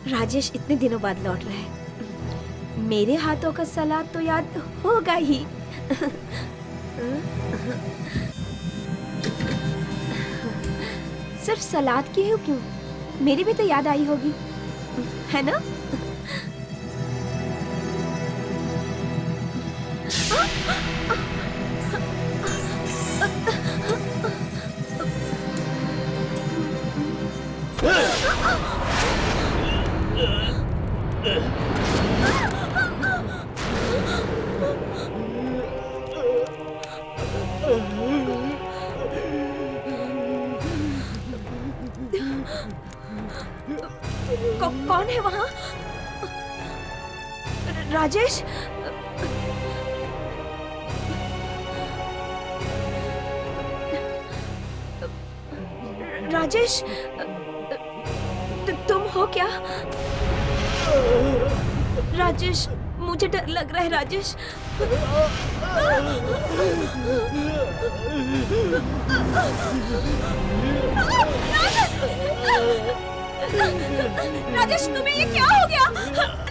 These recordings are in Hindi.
राजेश इतने दिनों बाद लौट रहा है, मेरे हाथों का सलाद तो याद होगा ही। सिर्फ सलाद की ही क्यों, मेरी भी तो याद आई होगी, है ना? कौन है वहां? राजेश? राजेश, तुम हो क्या? राजेश, मुझे डर लग रहा है राजेश। राजेश, तुम्हें ये क्या हो गया?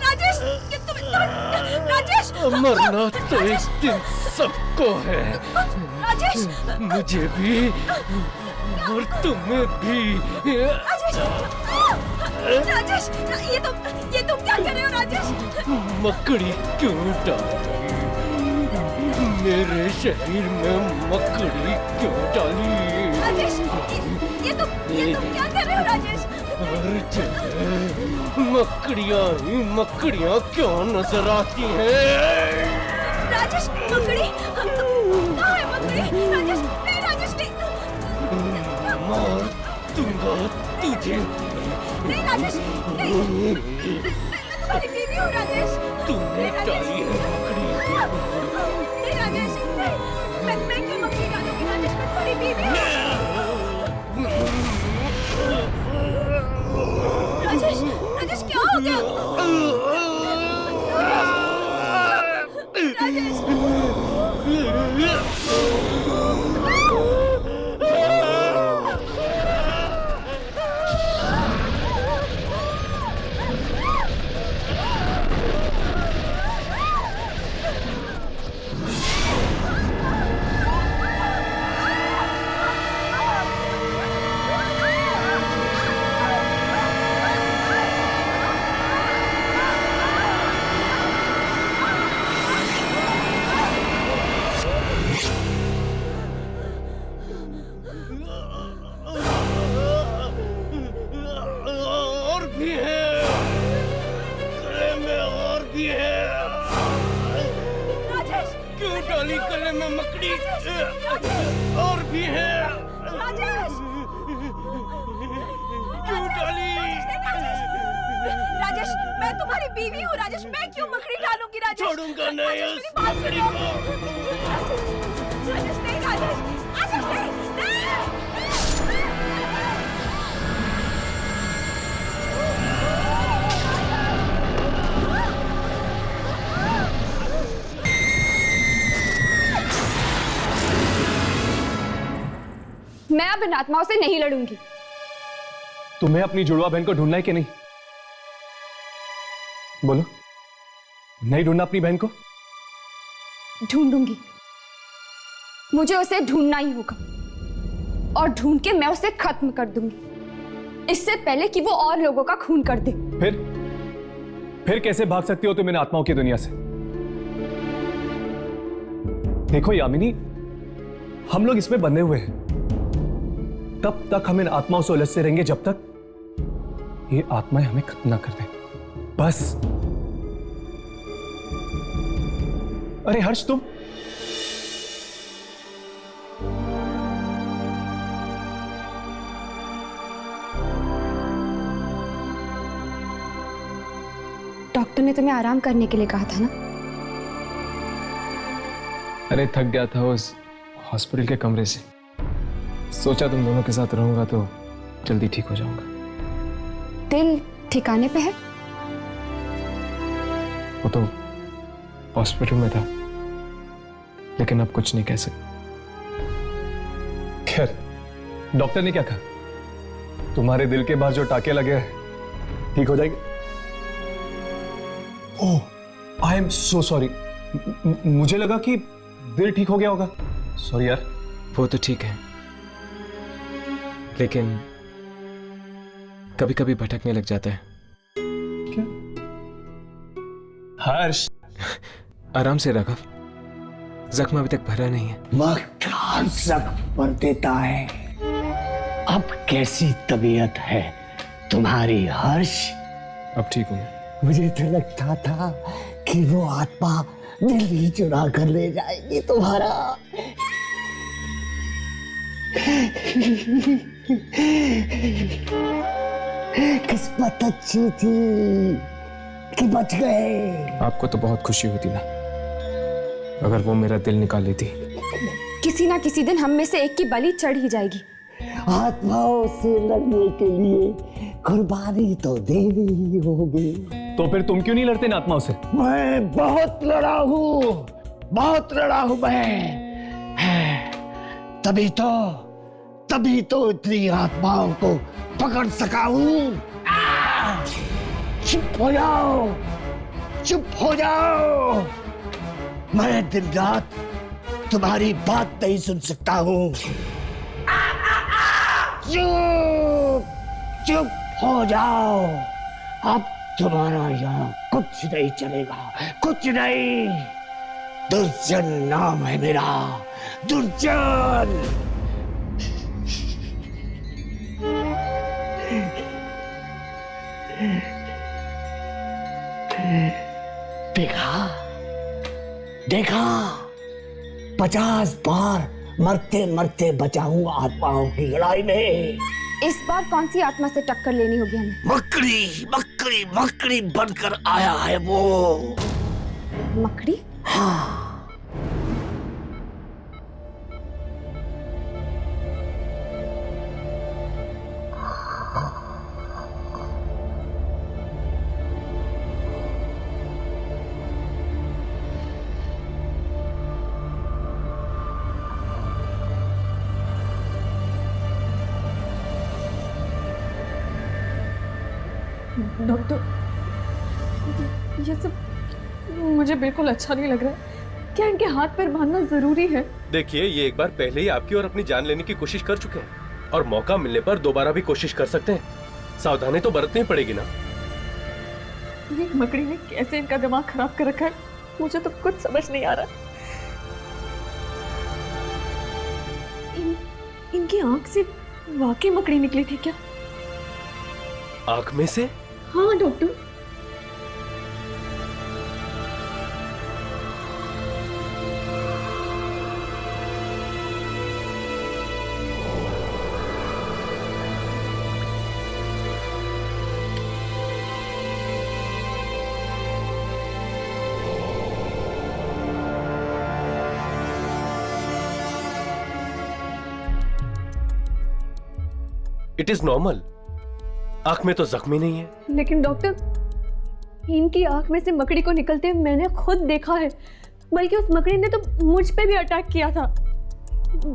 राजेश, राजेश! मरना तो एक दिन सबको है, राजेश! मुझे भी और तुम्हें भी। राजेश, ये तुम क्या कर रहे हो राजेश? मकड़ी क्यों डाली? मेरे शरीर में मकड़ी क्यों डाली? राजेश, ये तुम क्या कर रहे हो राजेश? मकड़ियाँ ही मकड़ियाँ क्यों नजर आती हैं? राजेश, मकड़ी कहाँ है मकड़ी? राजेश, नहीं राजेश, नहीं। मार दूंगा तुझे। नहीं राजेश, नहीं, मैं तुम्हारी बीवी हूँ राजेश। तूने डाली है मकड़ी। नहीं राजेश, नहीं, मैं क्यों मकड़ी डालूंगी राजेश? मैं तुम्हारी बीवी हूँ। राजेश, राजेश क्या हो गया? राजेश! और भी है, गले में और भी है। राजेश! क्यों डाली गले में मकड़ी? और भी है। राजेश! क्यों डाली? राजेश, मैं तुम्हारी बीवी हूँ राजेश, मैं क्यों मकड़ी डालूंगी राजेश? छोड़ूंगा नहीं राजेश, उस मेरी बात मकड़ी सुनो। को। राजेश, नहीं राजेश, राजेश नहीं, नहीं। मैं अब इन आत्माओं से नहीं लड़ूंगी। तुम्हें अपनी जुड़वा बहन को ढूंढना है कि नहीं? बोलो, नहीं ढूंढना अपनी बहन को? ढूंढूंगी, मुझे उसे ढूंढना ही होगा और ढूंढ के मैं उसे खत्म कर दूंगी, इससे पहले कि वो और लोगों का खून कर दे। फिर कैसे भाग सकती हो तुम इन आत्माओं की दुनिया से? देखो यामिनी, हम लोग इसमें बंधे हुए हैं, तब तक हम इन आत्माओं से उलझते रहेंगे जब तक ये आत्माएं हमें खत्म ना कर दें। बस। अरे हर्ष, तुम डॉक्टर ने तुम्हें आराम करने के लिए कहा था ना? अरे थक गया था उस हॉस्पिटल के कमरे से, सोचा तुम दोनों के साथ रहूंगा तो जल्दी ठीक हो जाऊंगा। दिल ठिकाने पे है? वो तो हॉस्पिटल में था, लेकिन अब कुछ नहीं कह सकते। खैर, डॉक्टर ने क्या कहा? तुम्हारे दिल के बाहर जो टाके लगे हैं ठीक हो जाएंगे। ओह, आई एम सो सॉरी। मुझे लगा कि दिल ठीक हो गया होगा। सॉरी यार। वो तो ठीक है, लेकिन कभी कभी भटकने लग जाता है। क्या? हर्ष, आराम से राघव, जख्म अभी तक भरा नहीं है। वक्त हर जख्म पर देता है। अब कैसी तबीयत है तुम्हारी हर्ष? अब ठीक हूं मैं। मुझे तो लगता था कि वो आत्मा दिल ही चुरा कर ले जाएगी तुम्हारा। किस्मत अच्छी थी कि बच गए। आपको तो बहुत खुशी होती ना अगर वो मेरा दिल निकाल लेती। किसी ना किसी दिन हम में से एक की बलि चढ़ ही जाएगी। आत्माओं से लड़ने के लिए कुर्बानी तो देनी ही होगी। तो फिर तुम क्यों नहीं लड़ते इन आत्माओं से? मैं बहुत लड़ा हूं मैं। तभी तो इतनी आत्माओं को पकड़ सका हूं। चुप हो जाओ। मैं दिन रात तुम्हारी बात नहीं सुन सकता हूं। चुप हो जाओ। अब तुम्हारा यहाँ कुछ नहीं चलेगा, कुछ नहीं। दुर्जन नाम है मेरा, दुर्जन। देखा 50 बार मरते मरते बचा हूं आत्माओं की लड़ाई में। इस बार कौन सी आत्मा से टक्कर लेनी होगी हमें? मकड़ी बनकर आया है वो। मकड़ी? हाँ। डॉक्टर, ये सब मुझे बिल्कुल अच्छा नहीं लग रहा है। क्या इनके हाथ पैर बांधना जरूरी है? देखिए, ये एक बार पहले ही आपकी और अपनी जान लेने की कोशिश कर चुके हैं और मौका मिलने पर दोबारा भी कोशिश कर सकते हैं। सावधानी तो बरतनी पड़ेगी ना। ये मकड़ी ने कैसे इनका दिमाग खराब कर रखा है, मुझे तो कुछ समझ नहीं आ रहा। इनकी आंख से वाकई मकड़ी निकली थी क्या? आंख में से? हाँ डॉक्टर। It is normal. आंख में तो जख्म ही नहीं है। लेकिन डॉक्टर, इनकी आंख में से मकड़ी को निकलते मैंने खुद देखा है, बल्कि उस मकड़ी ने तो मुझ पे भी अटैक किया था।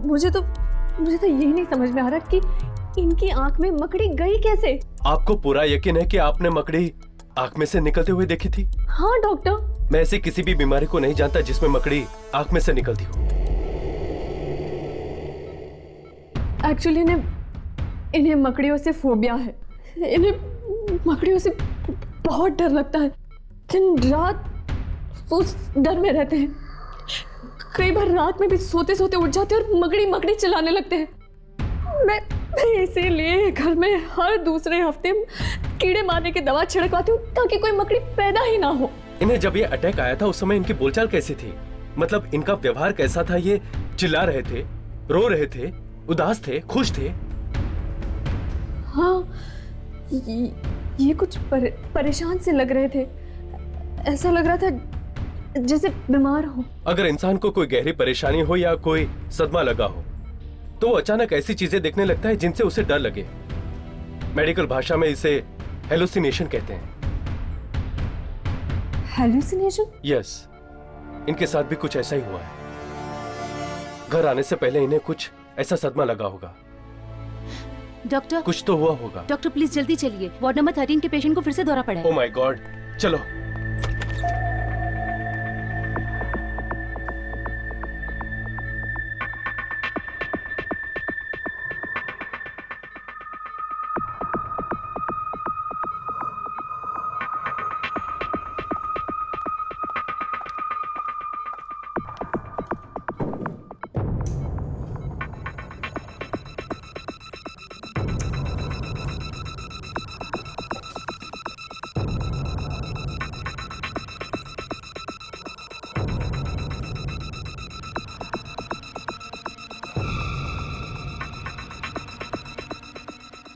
मुझे तो यही नहीं समझ में आ रहा कि इनकी आंख में मकड़ी गई कैसे। आपको पूरा यकीन है कि आपने मकड़ी आंख में से निकलते हुए देखी थी? हाँ डॉक्टर। मैं ऐसी किसी भी बीमारी को नहीं जानता जिसमें मकड़ी आंख में से निकलती हो। एक्चुअली इन्हें मकड़ियों से फोबिया है। इन्हें मकड़ियों से बहुत डर लगता है। दिन रात उस डर में रहते हैं। कई बार रात में भी सोते सोते उठ जाते हैं और मकड़ी चिल्लाने लगते हैं। मैं इसीलिए घर में हर दूसरे हफ्ते कीड़े मारने की दवा छिड़कवाती हूँ ताकि कोई मकड़ी पैदा ही ना हो। इन्हें जब ये अटैक आया था उस समय इनकी बोलचाल कैसी थी? मतलब इनका व्यवहार कैसा था? ये चिल्ला रहे थे, रो रहे थे, उदास थे, खुश थे? हाँ, ये कुछ परेशान से लग रहे थे। ऐसा लग रहा था जैसे बीमार हो। अगर इंसान को कोई गहरी परेशानी हो या कोई सदमा लगा हो तो वो अचानक ऐसी चीजें देखने लगता है जिनसे उसे डर लगे। मेडिकल भाषा में इसे हेलुसिनेशन कहते हैं। हेलुसिनेशन? यस, इनके साथ भी कुछ ऐसा ही हुआ है। घर आने से पहले इन्हें कुछ ऐसा सदमा लगा होगा। डॉक्टर कुछ तो हुआ होगा। डॉक्टर प्लीज जल्दी चलिए, वार्ड नंबर 13 के पेशेंट को फिर से दौरा पड़ा है। ओ माय गॉड, चलो।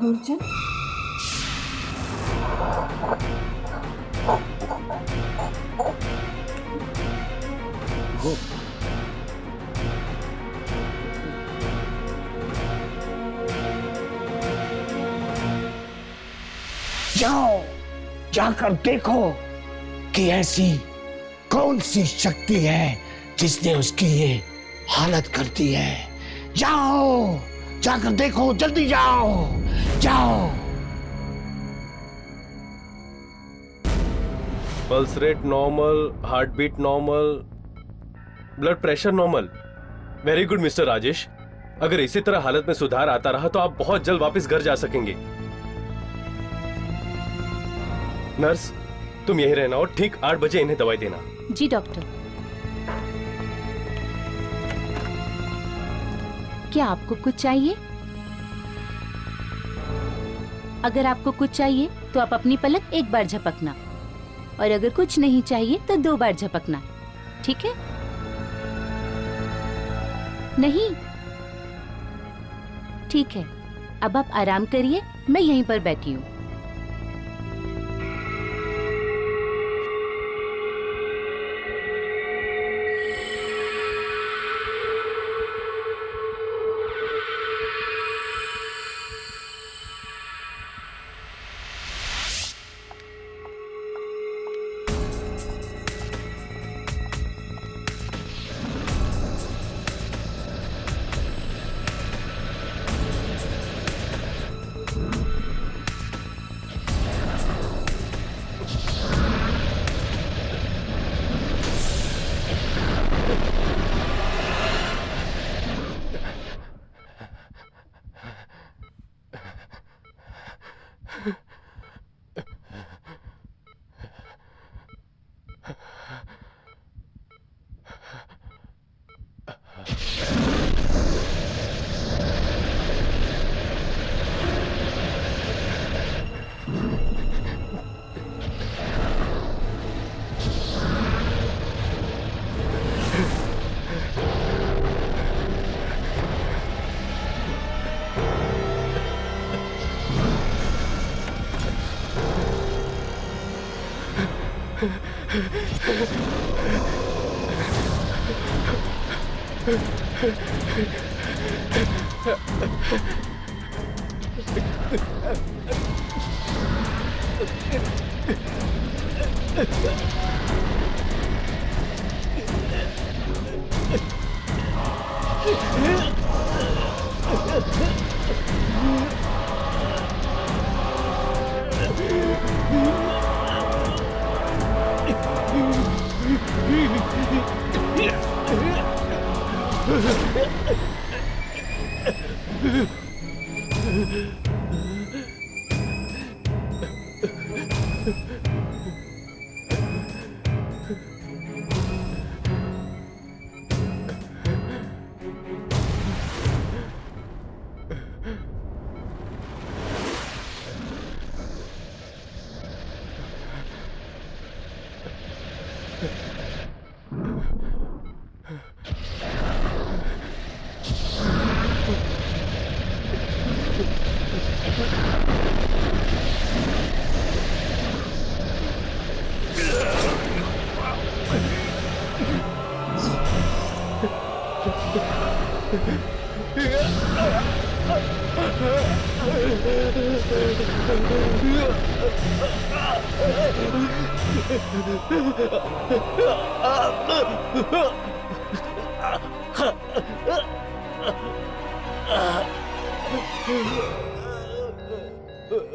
गुरजन, जाओ, जाकर देखो कि ऐसी कौन सी शक्ति है जिसने उसकी ये हालत कर दी है। जाओ, जाकर देखो, जल्दी जाओ, जाओ। Pulse rate normal, heart beat normal, blood pressure normal. Very good mister Rajesh. अगर इसी तरह हालत में सुधार आता रहा तो आप बहुत जल्द वापस घर जा सकेंगे। नर्स, तुम यहीं रहना और ठीक 8 बजे इन्हें दवाई देना। जी डॉक्टर। क्या आपको कुछ चाहिए? अगर आपको कुछ चाहिए तो आप अपनी पलक एक बार झपकना, और अगर कुछ नहीं चाहिए तो 2 बार झपकना, ठीक है? नहीं? ठीक है, अब आप आराम करिए, मैं यहीं पर बैठी हूँ। तुम्हें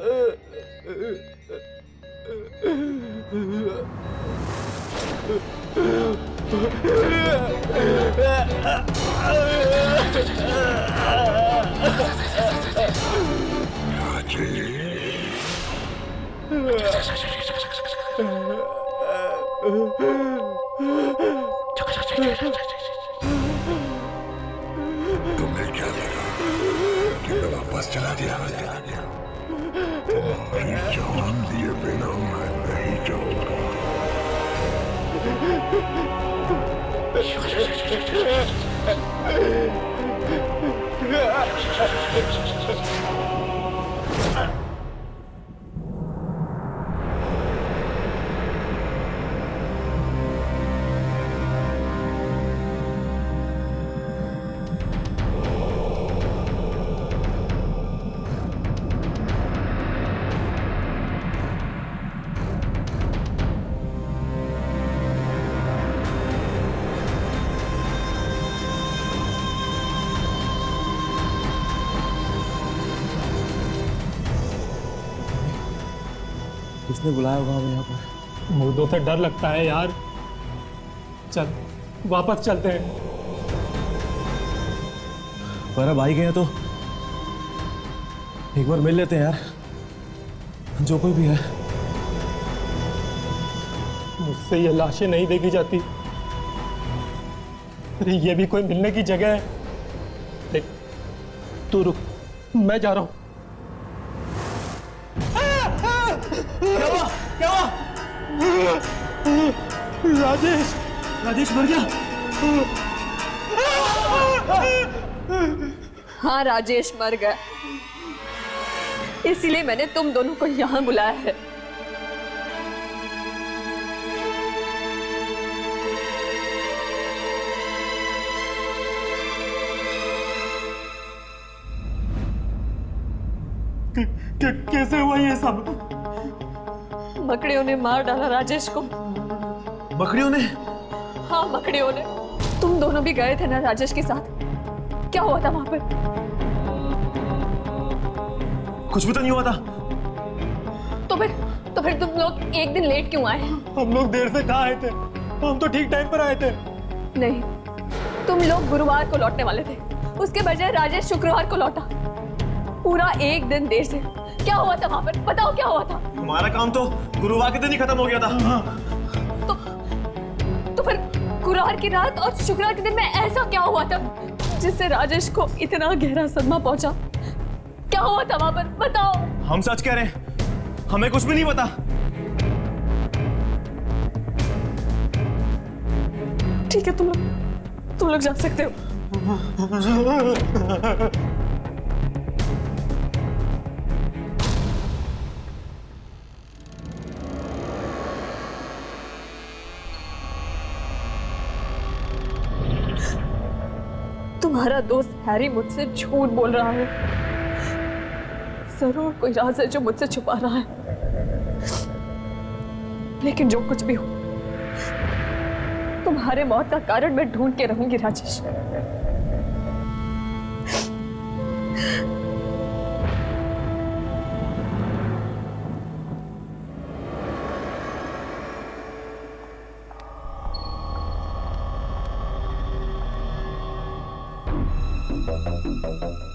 क्या लगा कि मैं वापस चला दिया? तुम्हारी जान दिए बिना मैं नहीं जाऊंगा। किसने बुलाया होगा हमें यहाँ पर? मुर्दों से डर लगता है यार। चल वापस चलते हैं। पर अब आई गए हैं तो एक बार मिल लेते हैं यार, जो कोई भी है। मुझसे ये लाशें नहीं देखी जाती। अरे ये भी कोई मिलने की जगह है? देख तू रुक, मैं जा रहा हूं। क्या हुआ? राजेश मर गया। हाँ, राजेश मर गया, इसीलिए मैंने तुम दोनों को यहाँ बुलाया है। कैसे हुआ ये सब? मकड़ियों ने मार डाला राजेश को। मकड़ियों ने? हाँ, मकड़ियों ने। तुम दोनों भी गए थे ना राजेश के साथ? क्या हुआ था वहां पर? कुछ भी तो नहीं हुआ था। तो फिर तुम लोग एक दिन लेट क्यों आए? हम लोग देर से कहाँ आए थे? हम तो ठीक टाइम पर आए थे। नहीं, तुम लोग गुरुवार को लौटने वाले थे, उसके बजाय राजेश शुक्रवार को लौटा। पूरा एक दिन देर से। क्या हुआ था वहां पर? बताओ क्या हुआ था? हमारा काम तो गुरुवार के दिन ही खत्म हो गया था। तो फिर गुरुवार की रात और शुक्रवार के दिन में ऐसा क्या हुआ था जिससे राजेश को इतना गहरा सदमा पहुंचा? क्या हुआ था वहां पर? बताओ। हम सच कह रहे हैं, हमें कुछ भी नहीं पता। ठीक है, तुम लोग जा सकते हो। तुम्हारा दोस्त हैरी मुझसे झूठ बोल रहा है। जरूर कोई राज है जो मुझसे छुपा रहा है। लेकिन जो कुछ भी हो, तुम्हारे मौत का कारण मैं ढूंढ के रहूंगी राजेश।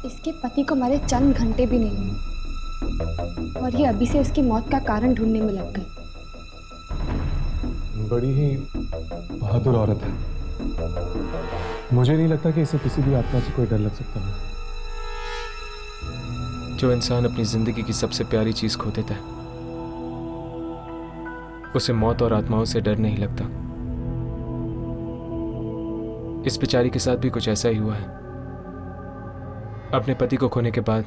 इसके पति को मरे चंद घंटे भी नहीं हुए और ये अभी से उसकी मौत का कारण ढूंढने में लग गई। बड़ी ही बहादुर औरत है। मुझे नहीं लगता कि इसे किसी भी आत्मा से कोई डर लग सकता है। जो इंसान अपनी जिंदगी की सबसे प्यारी चीज खो देता है, उसे मौत और आत्माओं से डर नहीं लगता। इस बेचारी के साथ भी कुछ ऐसा ही हुआ है। अपने पति को खोने के बाद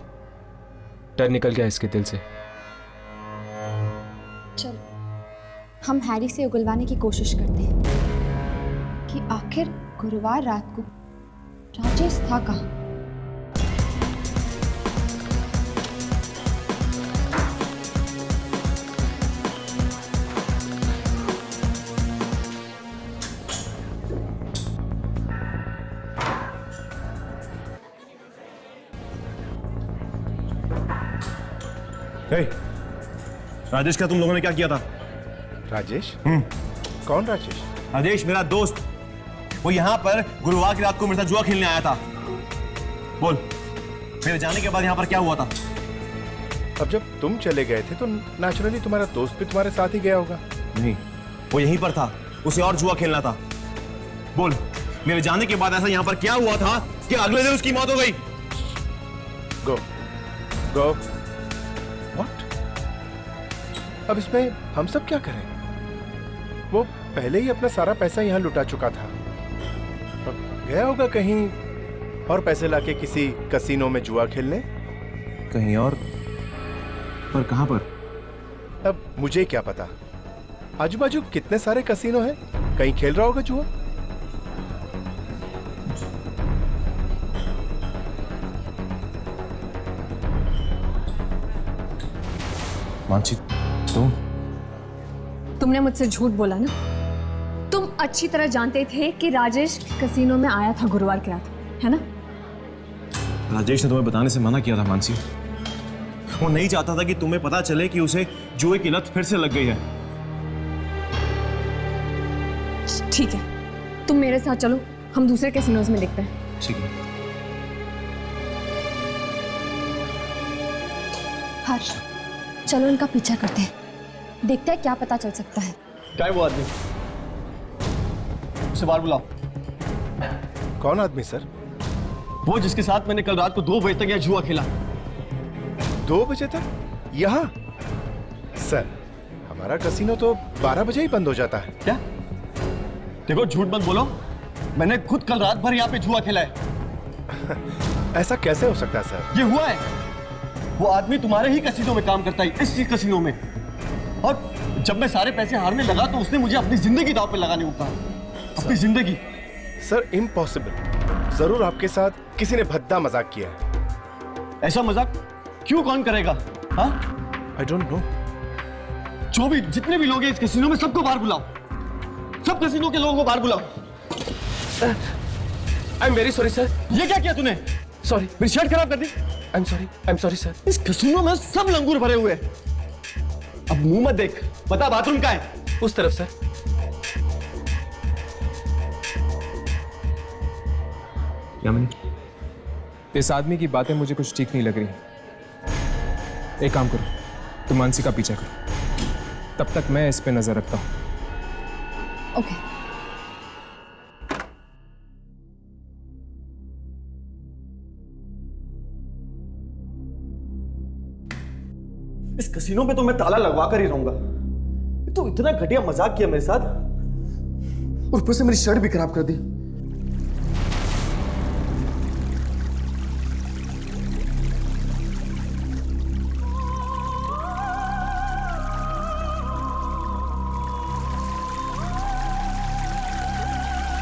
डर निकल गया इसके दिल से। चलो, हम हैरी से उगलवाने की कोशिश करते हैं कि आखिर गुरुवार रात को राजेश था कहाँ। राजेश का तुम लोगों ने क्या किया था? राजेश? कौन राजेश? राजेश मेरा दोस्त, वो यहाँ पर गुरुवार की रात को मेरे साथ जुआ खेलने आया था। बोल, मेरे जाने के बाद यहाँ पर क्या हुआ था? अब जब तुम चले गए थे तो नेचुरली तुम्हारा दोस्त भी तुम्हारे साथ ही गया होगा। नहीं, वो यहीं पर था, उसे और जुआ खेलना था। बोल, मेरे जाने के बाद ऐसा यहाँ पर क्या हुआ था कि अगले दिन उसकी मौत हो गई? गो गो। व्हाट? अब इसमें हम सब क्या करें? वो पहले ही अपना सारा पैसा यहाँ लुटा चुका था। अब गया होगा कहीं और पैसे लाके किसी कसीनो में जुआ खेलने। कहीं और? पर कहां पर? अब मुझे क्या पता, आजू बाजू कितने सारे कसीनो हैं, कहीं खेल रहा होगा जुआ। मानसी, तुमने मुझसे झूठ बोला ना। तुम अच्छी तरह जानते थे कि राजेश कसीनो में आया था गुरुवार की रात, है ना? राजेश ने तुम्हें बताने से मना किया था मानसी। वो नहीं चाहता था कि तुम्हें पता चले कि उसे जुए की लत फिर से लग गई है। ठीक है, तुम मेरे साथ चलो, हम दूसरे कैसीनोज में देखते हैं। ठीक है। हर्ष, चलो इनका पीछा करते हैं, देखते हैं क्या पता चल सकता है। क्या है वो आदमी? उसे बाहर बुलाओ। कौन आदमी सर? वो जिसके साथ मैंने कल रात को 2 बजे तक यह जुआ खेला। 2 बजे तक यहाँ? सर, हमारा कसीनो तो 12 बजे ही बंद हो जाता है। क्या? देखो, झूठ मत बोलो, मैंने खुद कल रात भर यहाँ पे जुआ खेला है। ऐसा कैसे हो सकता है सर? ये हुआ है। वो आदमी तुम्हारे ही कसीनो में काम करता है, इसी कसीनो में। और जब मैं सारे पैसे हारने लगा तो उसने मुझे अपनी जिंदगी दांव पे लगाने को कहा। अपनी जिंदगी। Sir, impossible. जरूर आपके साथ किसी ने भद्दा मजाक किया है। ऐसा मजाक क्यों कौन करेगा? हाँ? I don't know. जो भी जितने भी लोग हैं इस कसीनो में, सबको बाहर बुलाओ। सब कसीनो के लोगों को बाहर बुलाओ। I am very sorry sir. ये क्या किया तूने? सॉरी, मेरी शर्ट खराब कर दी। I am sorry sir. इस कसीनो में सब लंगूर भरे हुए हैं। अब मुंह मत देख, बता बाथरूम कहाँ है? उस तरफ सर। यामिनी, इस आदमी की बातें मुझे कुछ ठीक नहीं लग रही। एक काम करो, तुम मानसी का पीछा करो, तब तक मैं इस पे नजर रखता हूं। ओके। इस कसीनो में तो मैं ताला लगवा कर ही रहूंगा। तो इतना घटिया मजाक किया मेरे साथ, और ऊपर से मेरी शर्ट भी खराब कर दी।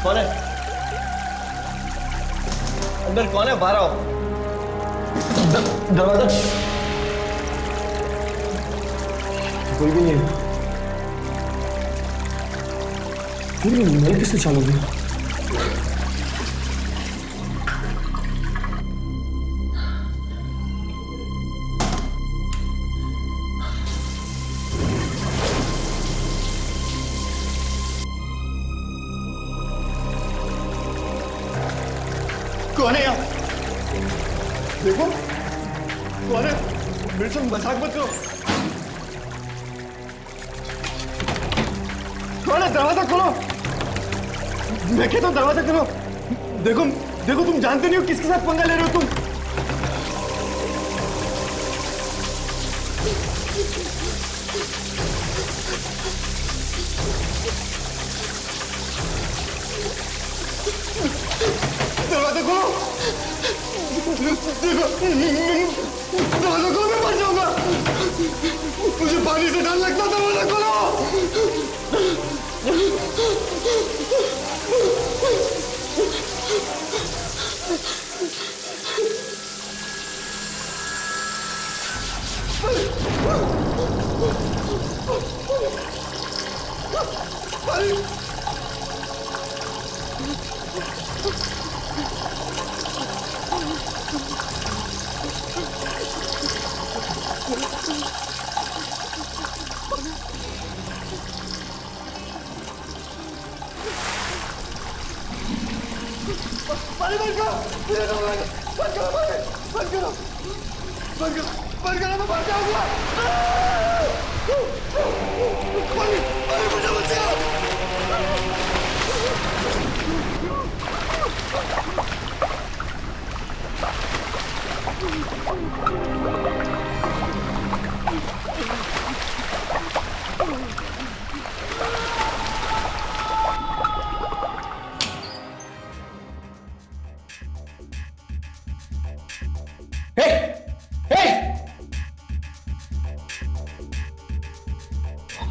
कौन है? अंदर कौन है? बाहर आओ। दरवाजा कोई भी नहीं है। फिर भी नल किससे चालू हुई? कौन है यहाँ? देखो कौन है? मेरे से मजाक मत करो। कौन है? दरवाजा खोलो। मैं कहता हूँ दरवाजा खोलो। देखो देखो, तुम जानते नहीं हो किसके साथ पंगा ले रहे हो तुम। दरवाजा खोलो। देखो, दरवाजा खोलो, मैं मर जाऊंगा। मुझे पानी से डर लगता। दरवाजा खोलो।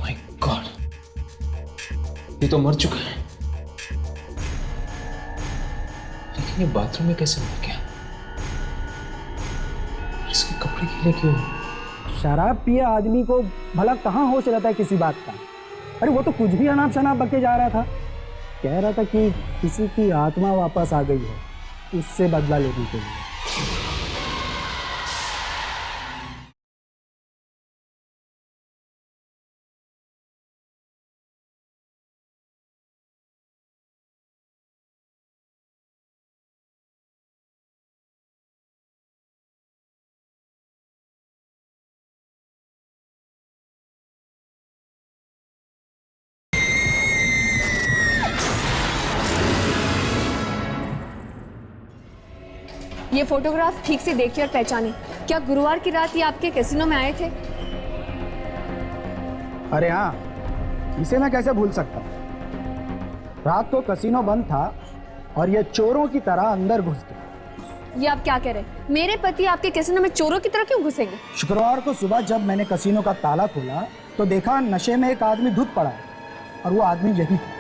माय गॉड, ये तो मर चुका है। लेकिन ये बाथरूम में कैसे मर गया? इसके कपड़े गीले क्यों? शराब पिए आदमी को भला कहाँ होश रहता है किसी बात का। अरे वो तो कुछ भी अनाप शनाप बके जा रहा था, कह रहा था कि किसी की आत्मा वापस आ गई है, उससे बदला लेने के लिए। ये फोटोग्राफ ठीक से देखिए और पहचाने। क्या गुरुवार की रात ये आपके कैसीनो में आए थे? अरे हाँ, इसे मैं कैसे भूल सकता। रात को कैसीनो बंद था और ये चोरों की तरह अंदर घुस गए। ये आप क्या कह रहे हैं? मेरे पति आपके कैसीनो में चोरों की तरह क्यों घुसेंगे? शुक्रवार को सुबह जब मैंने कैसीनो का ताला खोला तो देखा नशे में एक आदमी धुत पड़ा है, और वो आदमी यही था।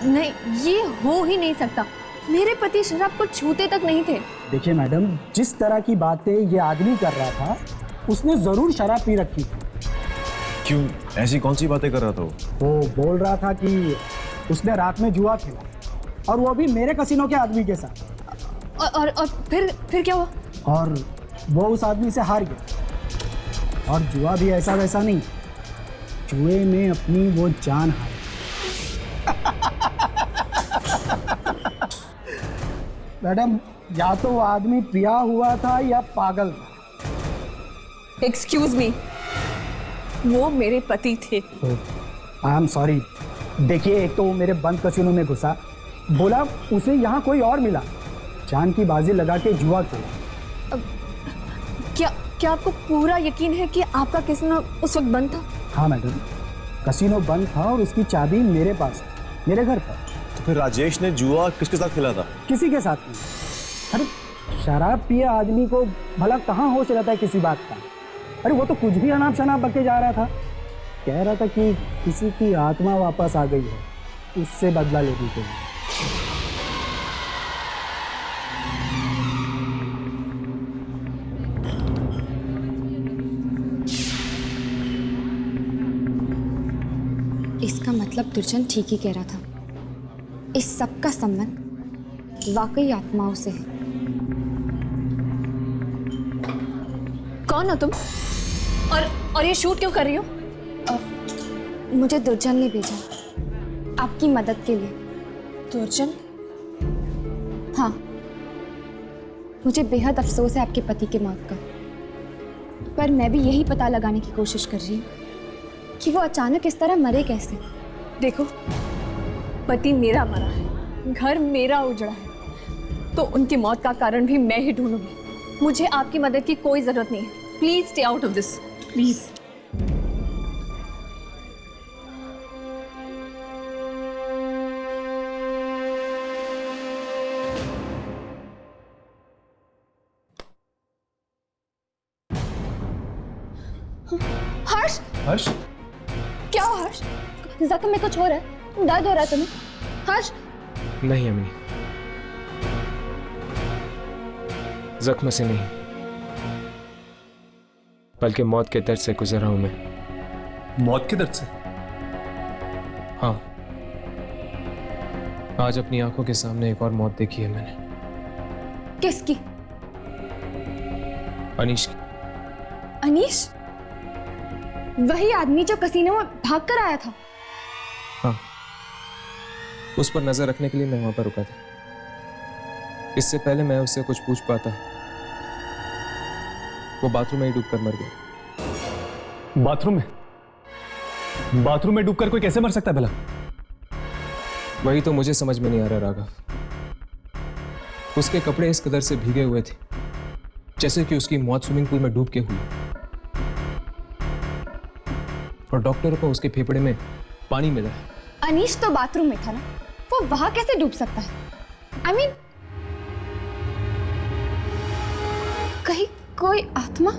नहीं, ये हो ही नहीं सकता। मेरे पति शराब को छूते तक नहीं थे। देखिए मैडम, जिस तरह की बातें ये आदमी कर रहा था, उसने जरूर शराब पी रखी थी। क्यों, ऐसी कौन सी बातें कर रहा था वो बोल रहा था कि उसने रात में जुआ खेला, और वो भी मेरे कैसीनो के आदमी के साथ। और फिर क्या हुआ? और वो उस आदमी से हार गया, और जुआ भी ऐसा वैसा नहीं, जुए में अपनी वो जान हारी। मैडम, या तो वो आदमी पिया हुआ था या पागल था। एक्सक्यूज मी, वो मेरे पति थे। आई एम सॉरी। देखिए, एक तो वो मेरे बंद कैसीनो में घुसा, बोला उसे यहाँ कोई और मिला, जान की बाजी लगा के जुआ खेला। क्या आपको पूरा यकीन है कि आपका कैसीनो उस वक्त बंद था? हाँ मैडम, कैसीनो बंद था और उसकी चाबी मेरे पास थी, मेरे घर पर। तो फिर राजेश ने जुआ किसके साथ खेला था? किसी के साथ नहीं। अरे शराब पिए आदमी को भला कहाँ होश रहता है किसी बात का। अरे वो तो कुछ भी अनाप शनाप बके जा रहा था, कह रहा था कि किसी की आत्मा वापस आ गई है, उससे बदला लेने के लिए। इसका मतलब दुर्जन ठीक ही कह रहा था। इस सब का संबंध वाकई आत्माओं से है। कौन हो तुम? और ये शूट क्यों कर रही हो? मुझे दुर्जन ने भेजा आपकी मदद के लिए। दुर्जन? हाँ, मुझे बेहद अफसोस है आपके पति के मौत का, पर मैं भी यही पता लगाने की कोशिश कर रही हूँ कि वो अचानक इस तरह मरे कैसे। देखो, पति मेरा मरा है, घर मेरा उजड़ा है, तो उनकी मौत का कारण भी मैं ही ढूंढूंगी। मुझे आपकी मदद की कोई जरूरत नहीं है। Please stay out of this, please. Harsh, Harsh, क्या हो हर्ष? जख्म में कुछ हो रहा है? दर्द हो रहा है तुम्हें? हर्ष? नहीं अमिनी, जख्म से नहीं, बल्कि मौत के दर्द से गुजरा हूं मैं। मौत के दर्द से? हाँ, आज अपनी आंखों के सामने एक और मौत देखी है मैंने। किसकी? अनीश की। अनीश, वही आदमी जो कसीनो में भाग कर आया था। हाँ, उस पर नजर रखने के लिए मैं वहां पर रुका था। इससे पहले मैं उससे कुछ पूछ पाता, वो बाथरूम में ही डूबकर मर गया। बाथरूम में डूबकर कोई कैसे मर सकता है भला? वही तो मुझे समझ में नहीं आ रहा राघव। उसके कपड़े इस कदर से भीगे हुए थे जैसे कि उसकी मौत स्विमिंग पूल में डूब के हुई, और डॉक्टरों को उसके फेफड़े में पानी मिला है। अनीश तो बाथरूम में था ना, वो वहां कैसे डूब सकता है? I mean, कहीं कोई आत्मा?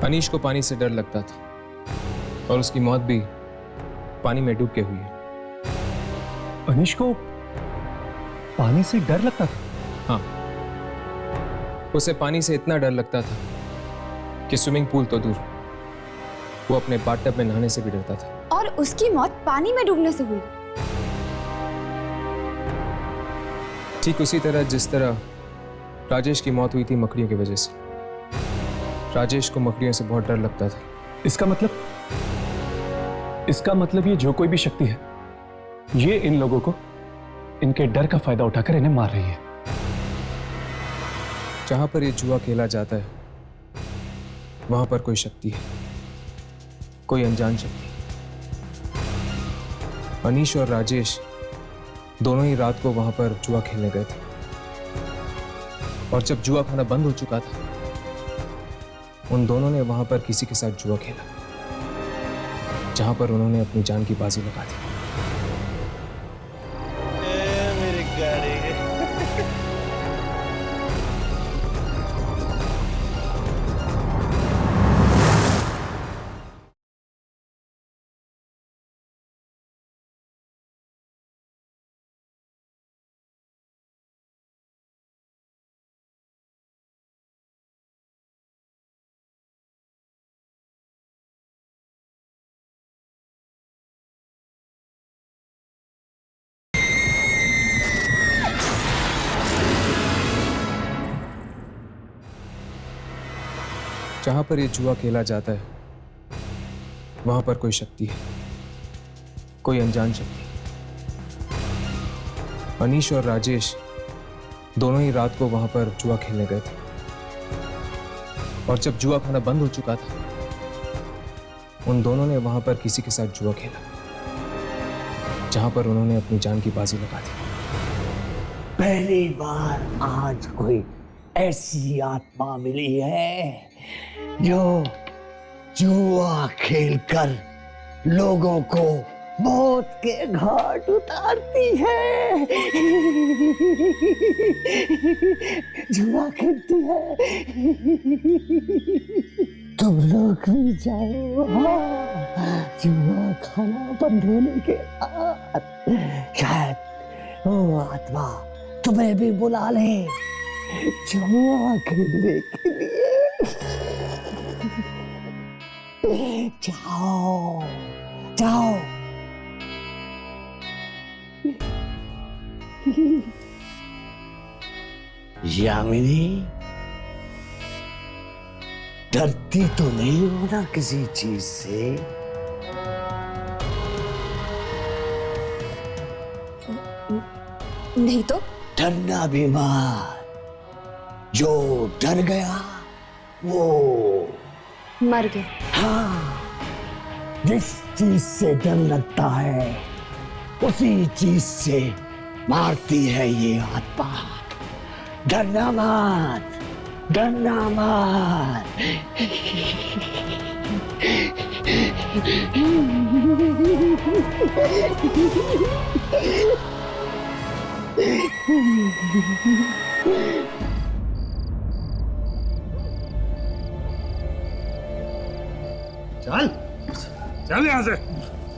अनीश को पानी से डर लगता था और उसकी मौत भी पानी में डूब के हुई है। अनीश को पानी से डर लगता था? हाँ, उसे पानी से इतना डर लगता था कि स्विमिंग पूल तो दूर, वो अपने बाथटब में नहाने से भी डरता था। और उसकी मौत पानी में डूबने से हुई। ठीक उसी तरह जिस तरह राजेश की मौत हुई थी मकड़ियों की वजह से। राजेश को मकड़ियों से बहुत डर लगता था। इसका मतलब ये जो कोई भी शक्ति है, ये इन लोगों को इनके डर का फायदा उठाकर इन्हें मार रही है। जहां पर ये जुआ खेला जाता है वहां पर कोई शक्ति है, कोई अनजान शक्ति। अनीश और राजेश दोनों ही रात को वहां पर जुआ खेलने गए थे, और जब जुआ खाना बंद हो चुका था, उन दोनों ने वहां पर किसी के साथ जुआ खेला, जहां पर उन्होंने अपनी जान की बाजी लगा दी। मेरी गाड़ी जहां पर ये जुआ खेला जाता है वहां पर कोई शक्ति है, कोई अनजान शक्ति। अनीश और राजेश दोनों ही रात को वहां पर जुआ खेलने गए थे, और जब जुआ खाना बंद हो चुका था, उन दोनों ने वहां पर किसी के साथ जुआ खेला, जहां पर उन्होंने अपनी जान की बाजी लगा दी। पहली बार आज कोई ऐसी आत्मा मिली है जो जुआ खेलकर लोगों को मौत के घाट उतारती है। जुआ खेलती है। तुम लोग भी जाओ, जुआ खाना बंद होने के बाद शायद वो आत्मा तुम्हें भी बुला ले जुआ खेलने के लिए। जाओ जाओ। यामिनी, डरती तो नहीं हो ना किसी चीज से? नहीं तो? डरना भी मत। जो डर गया वो मर गया। हाँ, जिस चीज से डर लगता है उसी चीज से मारती है ये आत्मा। डरना मत, डरना मत। चल चल यहां से।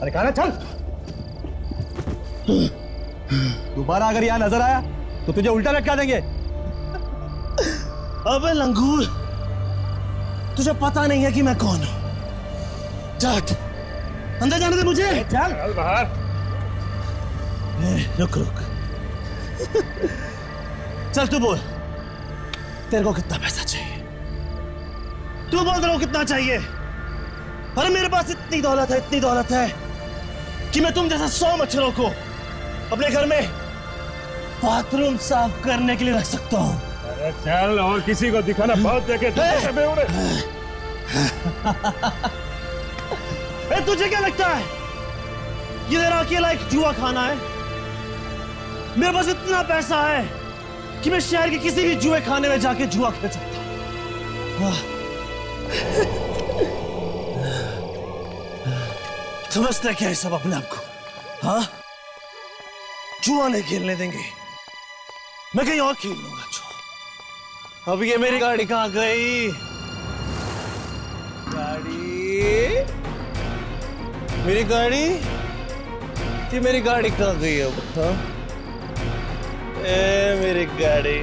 अरे कहा चल। दोबारा अगर यहां नजर आया तो तुझे उल्टा लटका देंगे। अबे लंगूर, तुझे पता नहीं है कि मैं कौन हूं। जाट, अंदर जाने दे मुझे। चल चल बाहर। रुक रुक। चल तू बोल, तेरे को कितना पैसा चाहिए? तू बोल रहा हो कितना चाहिए? अरे मेरे पास इतनी दौलत है कि मैं तुम जैसा 100 मच्छरों को अपने घर में बाथरूम साफ करने के लिए रख सकता हूँ। अरे चल, और किसी को दिखाना बहुत देखे तुझे क्या लगता है ये तेरा अकेला एक जुआ खाना है? मेरे पास इतना पैसा है कि मैं शहर के किसी भी जुए खाने में जाके जुआ खेल सकता हूँ। समझते क्या है सब अपने आप को? हाँ, जुआ नहीं खेलने देंगे, मैं कहीं और खेल लूंगा जुआ। अब ये मेरी गाड़ी कहाँ गई? मेरी गाड़ी थी, मेरी गाड़ी कहाँ गई है? हाँ, मेरी गाड़ी।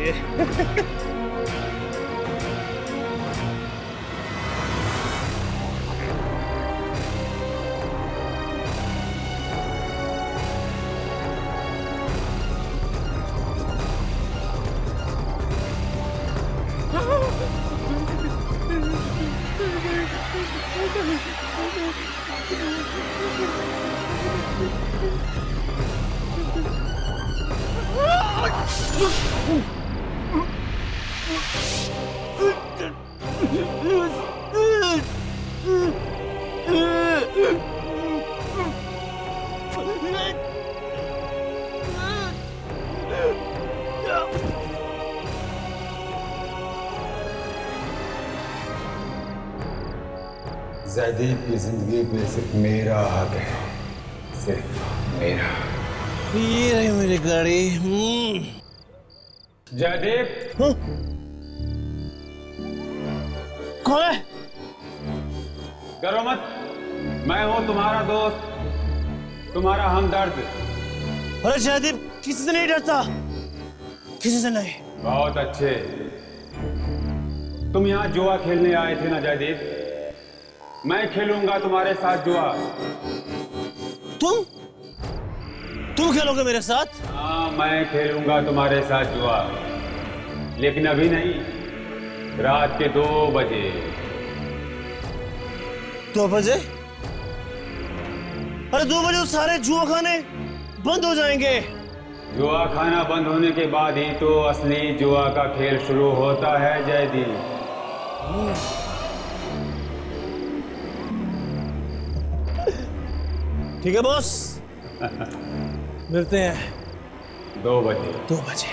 जैदीब की जिंदगी पे सिर्फ मेरा हक है, सिर्फ मेरा। ये रही मेरी गाड़ी। जयदेव। कौन है? डरो मत, मैं हूं तुम्हारा दोस्त, तुम्हारा हमदर्द। अरे जयदीप किसी से नहीं डरता, किसी से नहीं। बहुत अच्छे, तुम यहाँ जुआ खेलने आए थे ना जयदेव? मैं खेलूंगा तुम्हारे साथ जुआ। तुम खेलोगे मेरे साथ? हाँ, मैं खेलूंगा तुम्हारे साथ जुआ, लेकिन अभी नहीं, रात के 2 बजे। 2 बजे? अरे 2 बजे तो सारे जुआ खाने बंद हो जाएंगे। जुआ खाना बंद होने के बाद ही तो असली जुआ का खेल शुरू होता है जयदीप। ठीक है बॉस, मिलते हैं 2 बजे। 2 बजे।